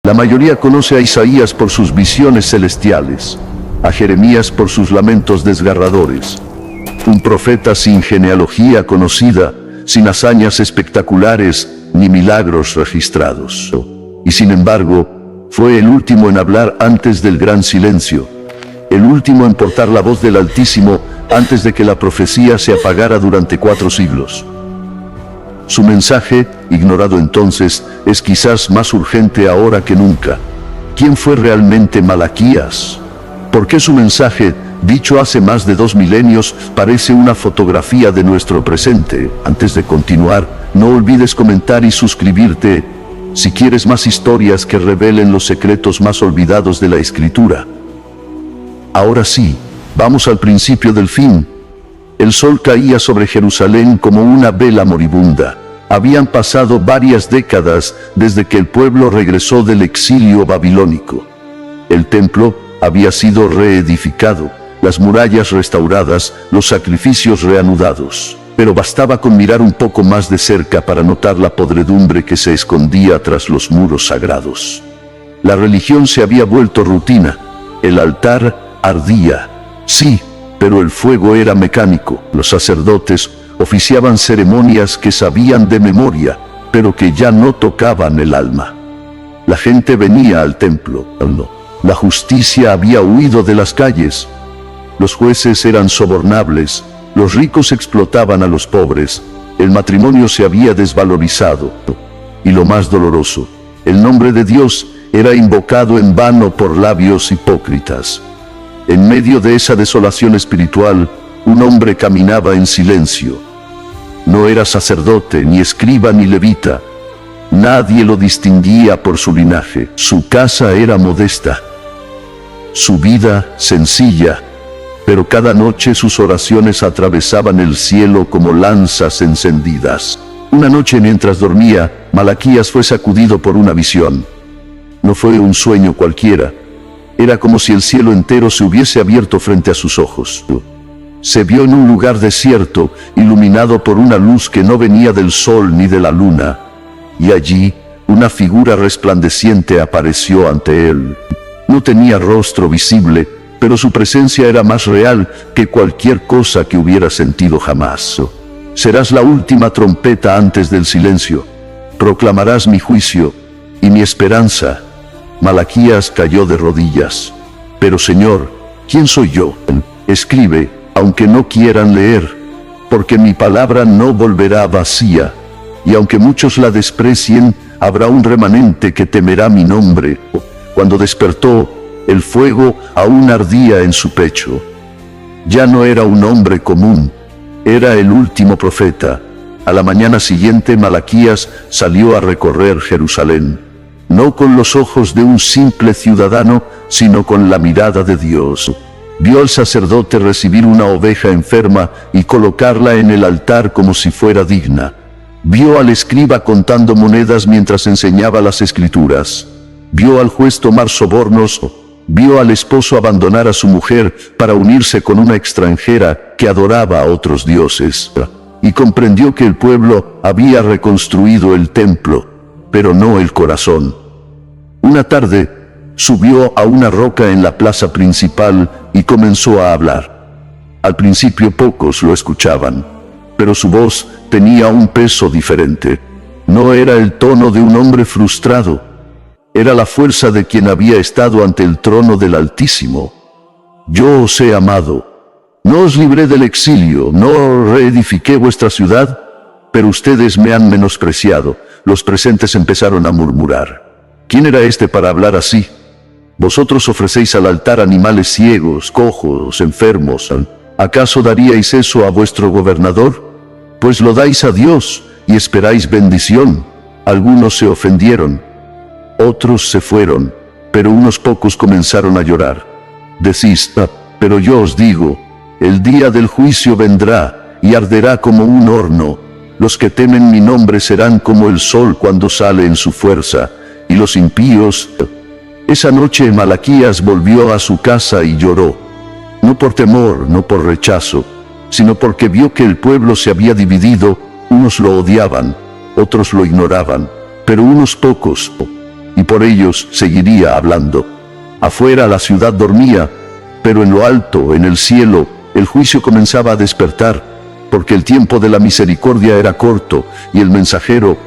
La mayoría conoce a Isaías por sus visiones celestiales, a Jeremías por sus lamentos desgarradores. Un profeta sin genealogía conocida, sin hazañas espectaculares ni milagros registrados. Y sin embargo, fue el último en hablar antes del gran silencio, el último en portar la voz del Altísimo antes de que la profecía se apagara durante 4 siglos. Su mensaje, ignorado entonces, es quizás más urgente ahora que nunca. ¿Quién fue realmente Malaquías? ¿Por qué su mensaje, dicho hace más de 2 milenios, parece una fotografía de nuestro presente? Antes de continuar, no olvides comentar y suscribirte si quieres más historias que revelen los secretos más olvidados de la Escritura. Ahora sí, vamos al principio del fin. El sol caía sobre Jerusalén como una vela moribunda. Habían pasado varias décadas desde que el pueblo regresó del exilio babilónico. El templo había sido reedificado, las murallas restauradas, los sacrificios reanudados. Pero bastaba con mirar un poco más de cerca para notar la podredumbre que se escondía tras los muros sagrados. La religión se había vuelto rutina. El altar ardía, sí, pero el fuego era mecánico. Los sacerdotes oficiaban ceremonias que sabían de memoria, pero que ya no tocaban el alma. La gente venía al templo. La justicia había huido de las calles. Los jueces eran sobornables, los ricos explotaban a los pobres, el matrimonio se había desvalorizado. Y lo más doloroso, el nombre de Dios era invocado en vano por labios hipócritas. En medio de esa desolación espiritual, un hombre caminaba en silencio. No era sacerdote, ni escriba, ni levita. Nadie lo distinguía por su linaje. Su casa era modesta, su vida sencilla, pero cada noche sus oraciones atravesaban el cielo como lanzas encendidas. Una noche mientras dormía, Malaquías fue sacudido por una visión. No fue un sueño cualquiera. Era como si el cielo entero se hubiese abierto frente a sus ojos. Se vio en un lugar desierto, iluminado por una luz que no venía del sol ni de la luna. Y allí, una figura resplandeciente apareció ante él. No tenía rostro visible, pero su presencia era más real que cualquier cosa que hubiera sentido jamás. Serás la última trompeta antes del silencio. Proclamarás mi juicio y mi esperanza. Malaquías cayó de rodillas. Pero Señor, ¿quién soy yo? Escribe, aunque no quieran leer, porque mi palabra no volverá vacía, y aunque muchos la desprecien, habrá un remanente que temerá mi nombre. Cuando despertó, el fuego aún ardía en su pecho. Ya no era un hombre común, era el último profeta. A la mañana siguiente Malaquías salió a recorrer Jerusalén, no con los ojos de un simple ciudadano, sino con la mirada de Dios. Vio al sacerdote recibir una oveja enferma y colocarla en el altar como si fuera digna. Vio al escriba contando monedas mientras enseñaba las escrituras. Vio al juez tomar sobornos. Vio al esposo abandonar a su mujer para unirse con una extranjera que adoraba a otros dioses. Y comprendió que el pueblo había reconstruido el templo, pero no el corazón. Una tarde, subió a una roca en la plaza principal y comenzó a hablar. Al principio pocos lo escuchaban, pero su voz tenía un peso diferente. No era el tono de un hombre frustrado, era la fuerza de quien había estado ante el trono del Altísimo. Yo os he amado, no os libré del exilio, no reedifiqué vuestra ciudad, pero ustedes me han menospreciado. Los presentes empezaron a murmurar. ¿Quién era este para hablar así? Vosotros ofrecéis al altar animales ciegos, cojos, enfermos. ¿Acaso daríais eso a vuestro gobernador? Pues lo dais a Dios y esperáis bendición. Algunos se ofendieron, otros se fueron, pero unos pocos comenzaron a llorar. Decís, pero yo os digo, el día del juicio vendrá y arderá como un horno. Los que temen mi nombre serán como el sol cuando sale en su fuerza, y los impíos. Esa noche Malaquías volvió a su casa y lloró, no por temor, no por rechazo, sino porque vio que el pueblo se había dividido. Unos lo odiaban, otros lo ignoraban, pero unos pocos, y por ellos seguiría hablando. Afuera la ciudad dormía, pero en lo alto, en el cielo, el juicio comenzaba a despertar, porque el tiempo de la misericordia era corto, y el mensajero,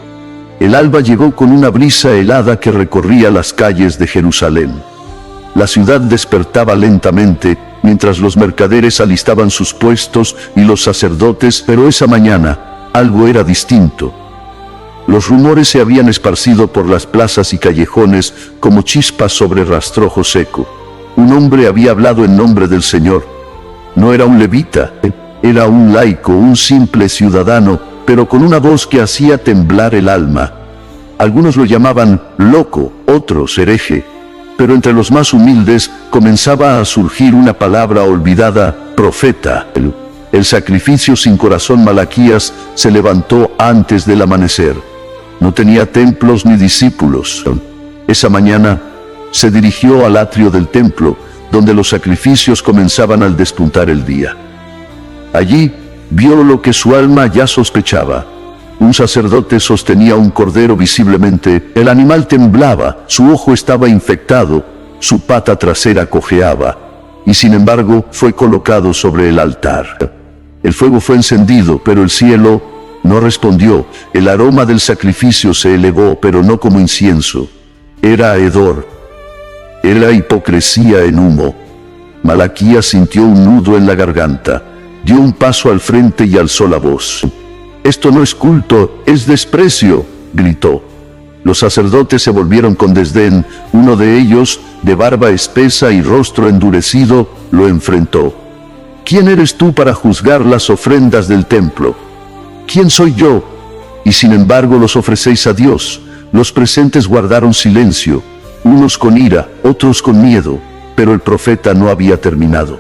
el alba llegó con una brisa helada que recorría las calles de Jerusalén. La ciudad despertaba lentamente, mientras los mercaderes alistaban sus puestos y los sacerdotes, pero esa mañana algo era distinto. Los rumores se habían esparcido por las plazas y callejones como chispas sobre rastrojo seco. Un hombre había hablado en nombre del Señor. No era un levita, era un laico, un simple ciudadano, pero con una voz que hacía temblar el alma. Algunos lo llamaban loco, otros hereje, pero entre los más humildes comenzaba a surgir una palabra olvidada: profeta. El sacrificio sin corazón Malaquías se levantó antes del amanecer. No tenía templos ni discípulos. Esa mañana se dirigió al atrio del templo, donde los sacrificios comenzaban al despuntar el día. Allí vio lo que su alma ya sospechaba. Un sacerdote sostenía un cordero visiblemente. El animal temblaba, su ojo estaba infectado, su pata trasera cojeaba, y sin embargo fue colocado sobre el altar. El fuego fue encendido, pero el cielo no respondió. El aroma del sacrificio se elevó, pero no como incienso. Era hedor. Era hipocresía en humo. Malaquías sintió un nudo en la garganta. Dio un paso al frente y alzó la voz. «Esto no es culto, es desprecio», gritó. Los sacerdotes se volvieron con desdén. Uno de ellos, de barba espesa y rostro endurecido, lo enfrentó. «¿Quién eres tú para juzgar las ofrendas del templo? ¿Quién soy yo? Y sin embargo los ofrecéis a Dios». Los presentes guardaron silencio, unos con ira, otros con miedo, pero el profeta no había terminado.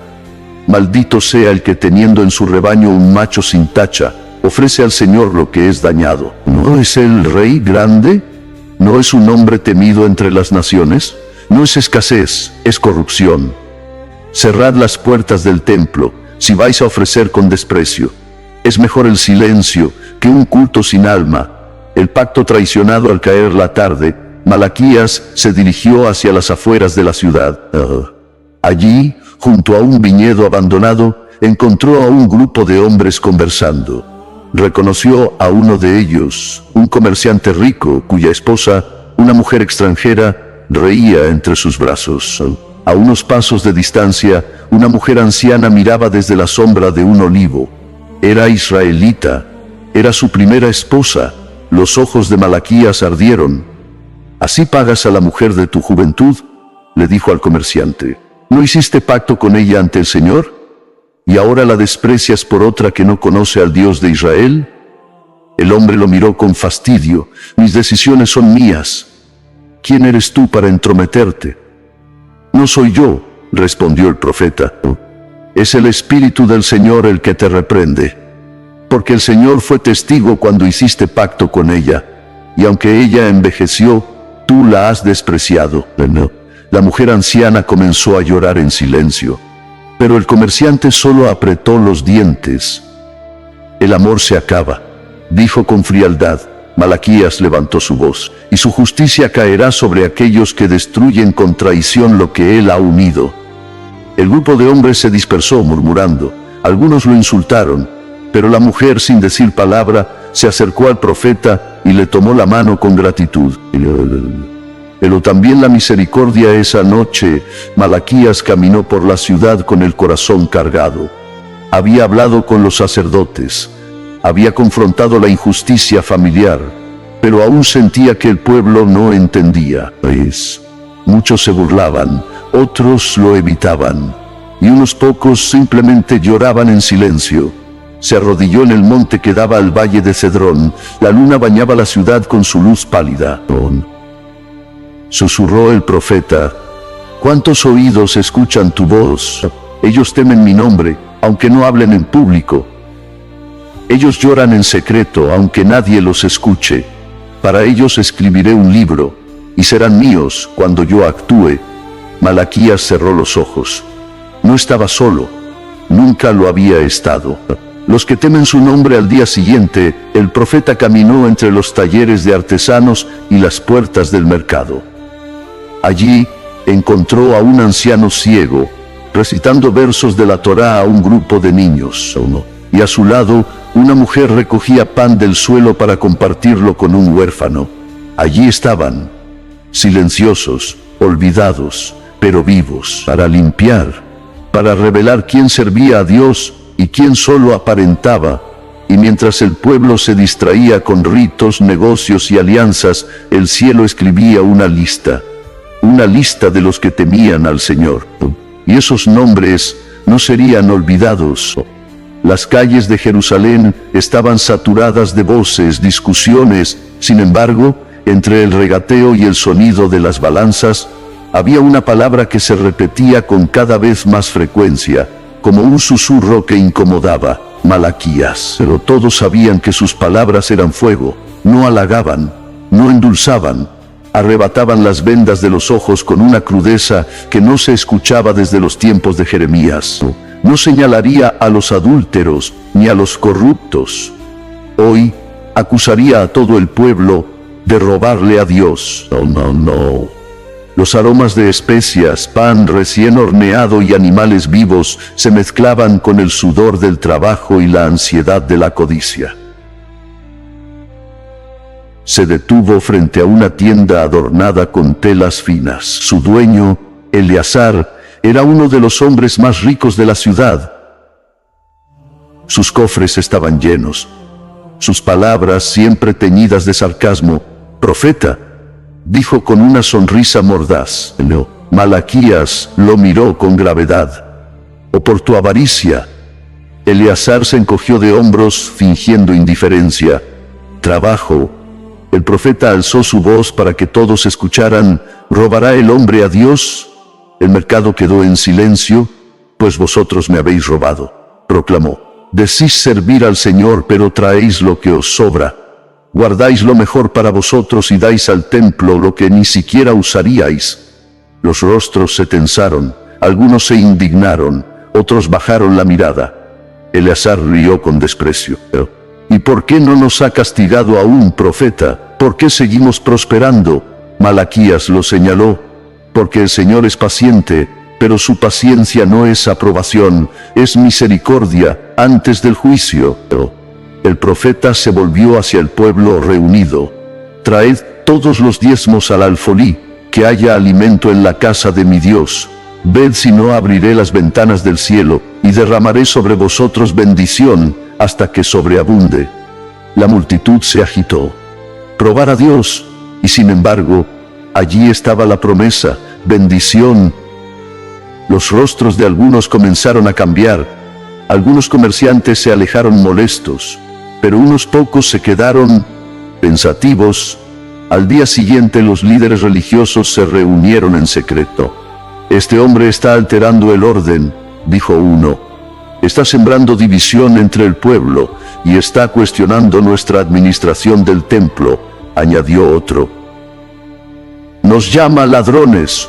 «Maldito sea el que teniendo en su rebaño un macho sin tacha, ofrece al Señor lo que es dañado. ¿No es el rey grande? ¿No es un hombre temido entre las naciones? No es escasez, es corrupción. Cerrad las puertas del templo, si vais a ofrecer con desprecio. Es mejor el silencio que un culto sin alma». El pacto traicionado al caer la tarde, Malaquías se dirigió hacia las afueras de la ciudad. Allí, junto a un viñedo abandonado, encontró a un grupo de hombres conversando. Reconoció a uno de ellos, un comerciante rico, cuya esposa, una mujer extranjera, reía entre sus brazos. A unos pasos de distancia, una mujer anciana miraba desde la sombra de un olivo. Era israelita, era su primera esposa. Los ojos de Malaquías ardieron. «¿Así pagas a la mujer de tu juventud?», le dijo al comerciante. «¿No hiciste pacto con ella ante el Señor? ¿Y ahora la desprecias por otra que no conoce al Dios de Israel?». El hombre lo miró con fastidio. «Mis decisiones son mías. ¿Quién eres tú para entrometerte?». «No soy yo», respondió el profeta. «Es el Espíritu del Señor el que te reprende. Porque el Señor fue testigo cuando hiciste pacto con ella, y aunque ella envejeció, tú la has despreciado». La mujer anciana comenzó a llorar en silencio, pero el comerciante solo apretó los dientes. «El amor se acaba», dijo con frialdad. Malaquías levantó su voz, «y su justicia caerá sobre aquellos que destruyen con traición lo que él ha unido». El grupo de hombres se dispersó murmurando. Algunos lo insultaron, pero la mujer, sin decir palabra, se acercó al profeta y le tomó la mano con gratitud. Pero también la misericordia. Esa noche, Malaquías caminó por la ciudad con el corazón cargado. Había hablado con los sacerdotes, había confrontado la injusticia familiar, pero aún sentía que el pueblo no entendía. Muchos se burlaban, otros lo evitaban, y unos pocos simplemente lloraban en silencio. Se arrodilló en el monte que daba al valle de Cedrón. La luna bañaba la ciudad con su luz pálida. Susurró el profeta: «¿Cuántos oídos escuchan tu voz? Ellos temen mi nombre, aunque no hablen en público. Ellos lloran en secreto, aunque nadie los escuche. Para ellos escribiré un libro, y serán míos cuando yo actúe». Malaquías cerró los ojos. No estaba solo. Nunca lo había estado. Los que temen su nombre. Al día siguiente, el profeta caminó entre los talleres de artesanos y las puertas del mercado. Allí encontró a un anciano ciego, recitando versos de la Torá a un grupo de niños, y a su lado una mujer recogía pan del suelo para compartirlo con un huérfano. Allí estaban, silenciosos, olvidados, pero vivos, para limpiar, para revelar quién servía a Dios y quién solo aparentaba. Y mientras el pueblo se distraía con ritos, negocios y alianzas, el cielo escribía una lista de los que temían al Señor. Y esos nombres no serían olvidados. Las calles de Jerusalén estaban saturadas de voces, discusiones. Sin embargo, entre el regateo y el sonido de las balanzas, había una palabra que se repetía con cada vez más frecuencia, como un susurro que incomodaba: Malaquías. Pero todos sabían que sus palabras eran fuego, no halagaban, no endulzaban, arrebataban las vendas de los ojos con una crudeza que no se escuchaba desde los tiempos de Jeremías. No señalaría a los adúlteros ni a los corruptos. Hoy acusaría a todo el pueblo de robarle a Dios. No. Los aromas de especias, pan recién horneado y animales vivos se mezclaban con el sudor del trabajo y la ansiedad de la codicia. Se detuvo frente a una tienda adornada con telas finas. Su dueño, Eleazar, era uno de los hombres más ricos de la ciudad. Sus cofres estaban llenos. Sus palabras, siempre teñidas de sarcasmo: «Profeta», dijo con una sonrisa mordaz. Malaquías lo miró con gravedad. «¿O por tu avaricia?» Eleazar se encogió de hombros, fingiendo indiferencia. «Trabajo». El profeta alzó su voz para que todos escucharan: «¿Robará el hombre a Dios?» El mercado quedó en silencio. «Pues vosotros me habéis robado», proclamó. «Decís servir al Señor, pero traéis lo que os sobra. Guardáis lo mejor para vosotros y dais al templo lo que ni siquiera usaríais». Los rostros se tensaron, algunos se indignaron, otros bajaron la mirada. Eleazar rió con desprecio. «¿Y por qué no nos ha castigado aún, profeta? ¿Por qué seguimos prosperando?» Malaquías lo señaló: «Porque el Señor es paciente, pero su paciencia no es aprobación, es misericordia antes del juicio». El profeta se volvió hacia el pueblo reunido. «Traed todos los diezmos al alfolí, que haya alimento en la casa de mi Dios. Ved si no abriré las ventanas del cielo, y derramaré sobre vosotros bendición, hasta que sobreabunde». La multitud se agitó. Probar a Dios, y sin embargo, allí estaba la promesa: bendición. Los rostros de algunos comenzaron a cambiar. Algunos comerciantes se alejaron molestos, pero unos pocos se quedaron pensativos. Al día siguiente los líderes religiosos se reunieron en secreto. «Este hombre está alterando el orden», dijo uno. «Está sembrando división entre el pueblo y está cuestionando nuestra administración del templo», añadió otro. «Nos llama ladrones,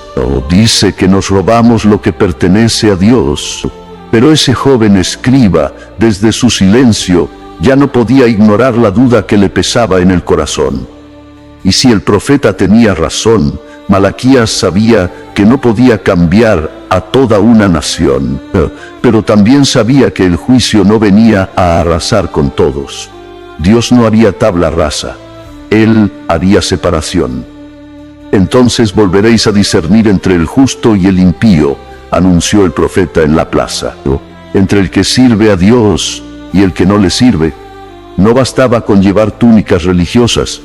dice que nos robamos lo que pertenece a Dios». Pero ese joven escriba, desde su silencio, ya no podía ignorar la duda que le pesaba en el corazón. Y si el profeta tenía razón, Malaquías sabía que no podía cambiar a toda una nación, pero también sabía que el juicio no venía a arrasar con todos. Dios no haría tabla rasa, Él haría separación. «Entonces volveréis a discernir entre el justo y el impío», anunció el profeta en la plaza. «Entre el que sirve a Dios y el que no le sirve». No bastaba con llevar túnicas religiosas.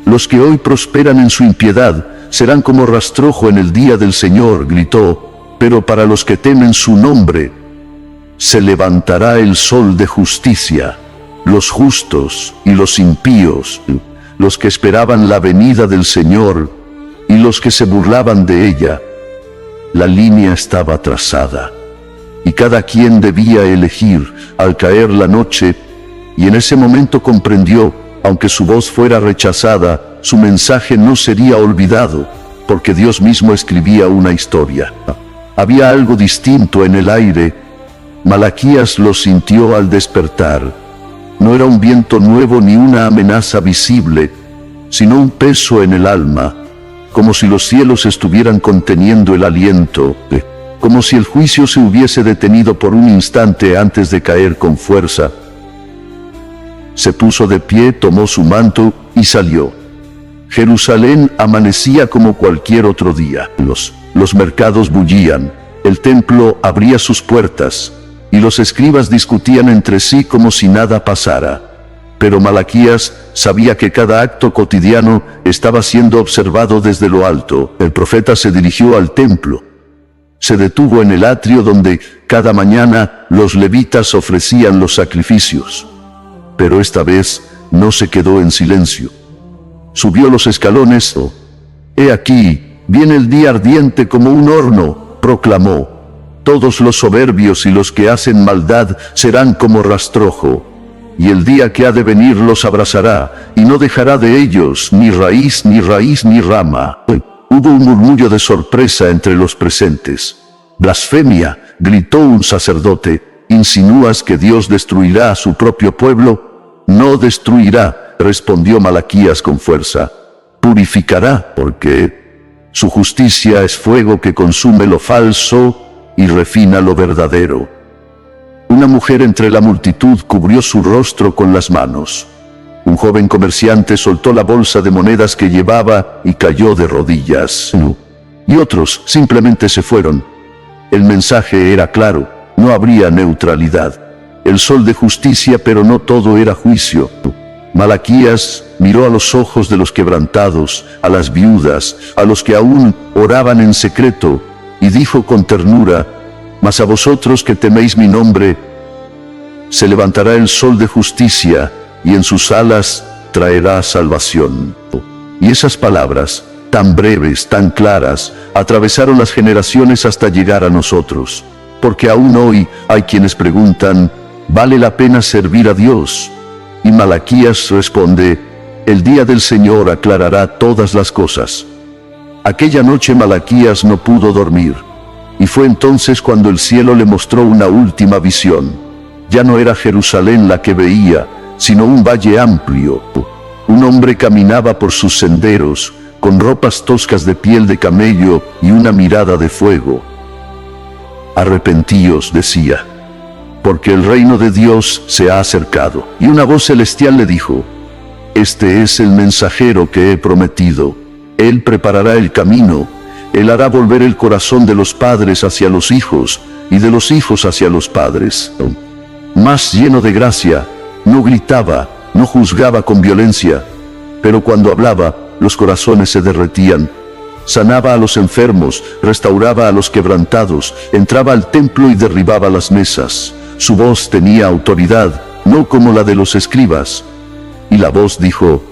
«Los que hoy prosperan en su impiedad serán como rastrojo en el día del Señor», gritó. «Pero para los que temen su nombre, se levantará el sol de justicia». Los justos y los impíos, los que esperaban la venida del Señor y los que se burlaban de ella. La línea estaba trazada, y cada quien debía elegir al caer la noche, y en ese momento comprendió: aunque su voz fuera rechazada, su mensaje no sería olvidado, porque Dios mismo escribía una historia. Había algo distinto en el aire. Malaquías lo sintió al despertar. No era un viento nuevo ni una amenaza visible, sino un peso en el alma. como si los cielos estuvieran conteniendo el aliento, como si el juicio se hubiese detenido por un instante antes de caer con fuerza. Se puso de pie, tomó su manto y salió. Jerusalén amanecía como cualquier otro día. Los mercados bullían, el templo abría sus puertas, y los escribas discutían entre sí como si nada pasara. Pero Malaquías sabía que cada acto cotidiano estaba siendo observado desde lo alto. El profeta se dirigió al templo. Se detuvo en el atrio donde cada mañana los levitas ofrecían los sacrificios. Pero esta vez no se quedó en silencio. Subió los escalones. «He aquí, viene el día ardiente como un horno», proclamó. «Todos los soberbios y los que hacen maldad serán como rastrojo. Y el día que ha de venir los abrazará, y no dejará de ellos ni raíz, ni rama». Hubo un murmullo de sorpresa entre los presentes. «Blasfemia», gritó un sacerdote, «¿insinúas que Dios destruirá a su propio pueblo?» «No destruirá», respondió Malaquías con fuerza. «Purificará, porque su justicia es fuego que consume lo falso y refina lo verdadero». Una mujer entre la multitud cubrió su rostro con las manos. Un joven comerciante soltó la bolsa de monedas que llevaba y cayó de rodillas. Y otros simplemente se fueron. El mensaje era claro, no habría neutralidad. El sol de justicia, pero no todo era juicio. Malaquías miró a los ojos de los quebrantados, a las viudas, a los que aún oraban en secreto, y dijo con ternura: «Mas a vosotros que teméis mi nombre, se levantará el sol de justicia, y en sus alas traerá salvación». Y esas palabras, tan breves, tan claras, atravesaron las generaciones hasta llegar a nosotros. Porque aún hoy hay quienes preguntan: ¿vale la pena servir a Dios? Y Malaquías responde: el día del Señor aclarará todas las cosas. Aquella noche Malaquías no pudo dormir. Y fue entonces cuando el cielo le mostró una última visión. Ya no era Jerusalén la que veía, sino un valle amplio. Un hombre caminaba por sus senderos, con ropas toscas de piel de camello y una mirada de fuego. «Arrepentíos», decía, «porque el reino de Dios se ha acercado». Y una voz celestial le dijo: «Este es el mensajero que he prometido. Él preparará el camino. Él hará volver el corazón de los padres hacia los hijos, y de los hijos hacia los padres». Más lleno de gracia, no gritaba, no juzgaba con violencia, pero cuando hablaba, los corazones se derretían. Sanaba a los enfermos, restauraba a los quebrantados, entraba al templo y derribaba las mesas. Su voz tenía autoridad, no como la de los escribas. Y la voz dijo: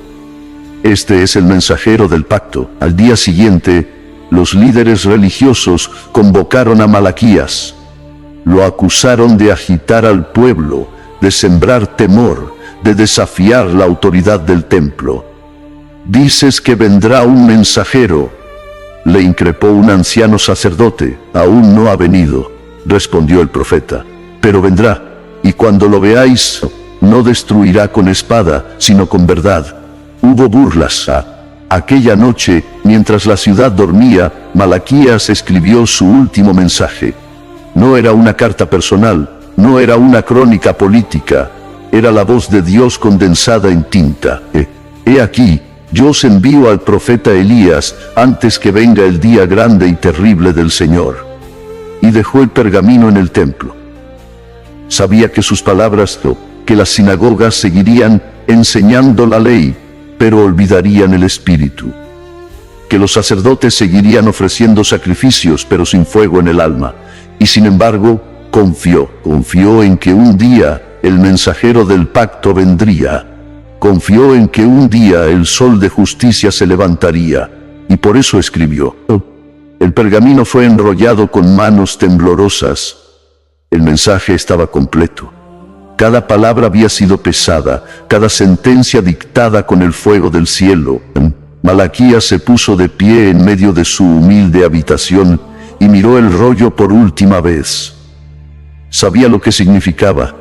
«Este es el mensajero del pacto». Al día siguiente, los líderes religiosos convocaron a Malaquías. Lo acusaron de agitar al pueblo, de sembrar temor, de desafiar la autoridad del templo. «Dices que vendrá un mensajero», le increpó un anciano sacerdote. «Aún no ha venido», respondió el profeta, «pero vendrá, y cuando lo veáis, no destruirá con espada, sino con verdad». Hubo burlas. Aquella noche, mientras la ciudad dormía, Malaquías escribió su último mensaje. No era una carta personal, no era una crónica política, era la voz de Dios condensada en tinta. «He aquí, yo os envío al profeta Elías antes que venga el día grande y terrible del Señor». Y dejó el pergamino en el templo. Sabía que sus palabras, que las sinagogas seguirían enseñando la ley, pero olvidarían el espíritu. Que los sacerdotes seguirían ofreciendo sacrificios, pero sin fuego en el alma. Y sin embargo, confió en que un día el mensajero del pacto vendría. Confió en que un día el sol de justicia se levantaría, y por eso escribió. El pergamino fue enrollado con manos temblorosas. El mensaje estaba completo. Cada palabra había sido pesada, cada sentencia dictada con el fuego del cielo. Malaquías se puso de pie en medio de su humilde habitación y miró el rollo por última vez. Sabía lo que significaba.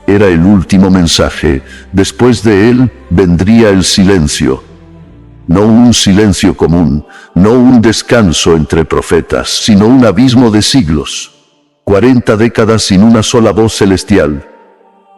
Era el último mensaje. Después de él vendría el silencio. no un silencio común, no un descanso entre profetas, sino un abismo de siglos. 40 décadas sin una sola voz celestial.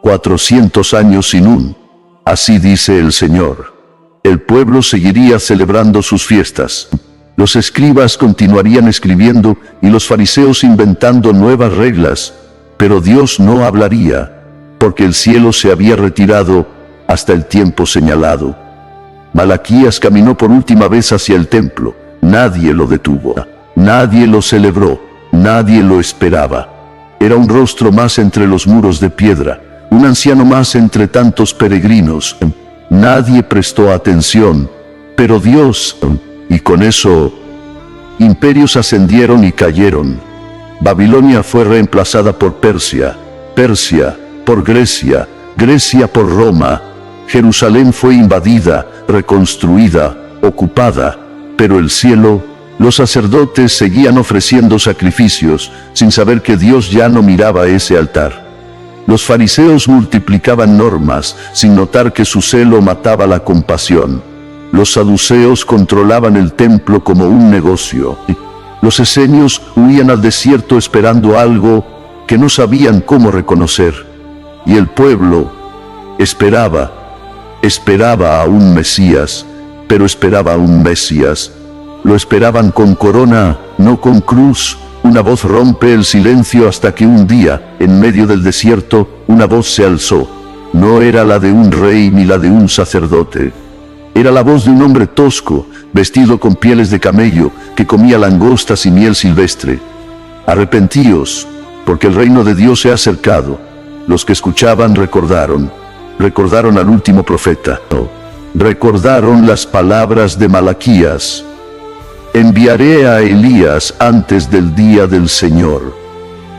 400 años sin un. Así dice el Señor. El pueblo seguiría celebrando sus fiestas. Los escribas continuarían escribiendo y los fariseos inventando nuevas reglas, pero Dios no hablaría, porque el cielo se había retirado hasta el tiempo señalado. Malaquías caminó por última vez hacia el templo. Nadie lo detuvo, nadie lo celebró, nadie lo esperaba. Era un rostro más entre los muros de piedra, un anciano más entre tantos peregrinos. Nadie prestó atención, pero Dios, y con eso, imperios ascendieron y cayeron. Babilonia fue reemplazada por Persia, Persia por Grecia, Grecia por Roma. Jerusalén fue invadida, reconstruida, ocupada, pero el cielo, los sacerdotes seguían ofreciendo sacrificios, sin saber que Dios ya no miraba ese altar. Los fariseos multiplicaban normas, sin notar que su celo mataba la compasión. Los saduceos controlaban el templo como un negocio. Los esenios huían al desierto esperando algo que no sabían cómo reconocer. Y el pueblo esperaba a un Mesías, pero esperaba a un Mesías. Lo esperaban con corona, no con cruz. Una voz rompe el silencio hasta que un día, en medio del desierto, una voz se alzó. No era la de un rey ni la de un sacerdote. Era la voz de un hombre tosco, vestido con pieles de camello, que comía langostas y miel silvestre. Arrepentíos, porque el reino de Dios se ha acercado. Los que escuchaban recordaron al último profeta. Recordaron las palabras de Malaquías. Enviaré a Elías antes del día del Señor.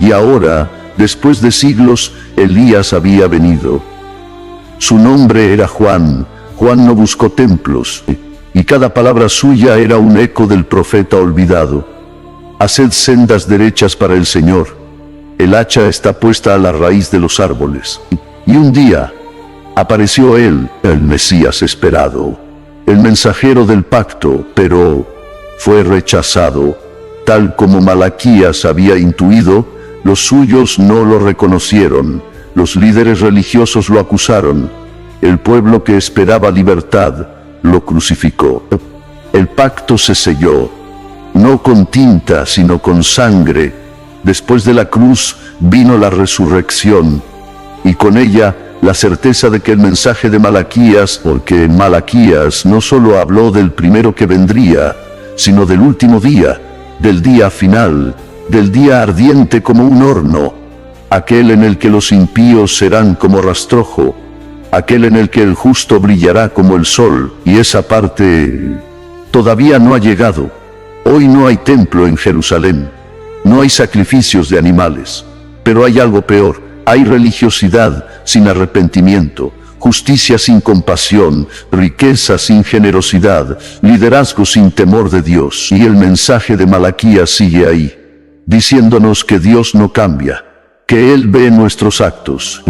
Y ahora, después de siglos, Elías había venido. Su nombre era Juan. Juan no buscó templos, y cada palabra suya era un eco del profeta olvidado. Haced sendas derechas para el Señor. El hacha está puesta a la raíz de los árboles. Y un día apareció él, el Mesías esperado, el mensajero del pacto, pero fue rechazado. Tal como Malaquías había intuido, los suyos no lo reconocieron. Los líderes religiosos lo acusaron. El pueblo que esperaba libertad lo crucificó. El pacto se selló, no con tinta, sino con sangre. Después de la cruz vino la resurrección, y con ella la certeza de que el mensaje de Malaquías, porque en Malaquías no solo habló del primero que vendría, sino del último día, del día final, del día ardiente como un horno, aquel en el que los impíos serán como rastrojo, aquel en el que el justo brillará como el sol, y esa parte todavía no ha llegado. Hoy no hay templo en Jerusalén, no hay sacrificios de animales, pero hay algo peor, hay religiosidad sin arrepentimiento, justicia sin compasión, riqueza sin generosidad, liderazgo sin temor de Dios. Y el mensaje de Malaquías sigue ahí, diciéndonos que Dios no cambia, que Él ve nuestros actos,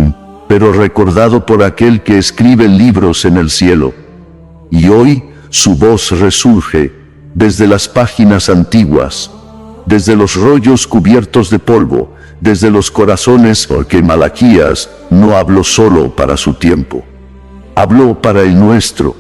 pero recordado por aquel que escribe libros en el cielo. Y hoy su voz resurge desde las páginas antiguas, desde los rollos cubiertos de polvo, desde los corazones, porque Malaquías no habló solo para su tiempo, habló para el nuestro.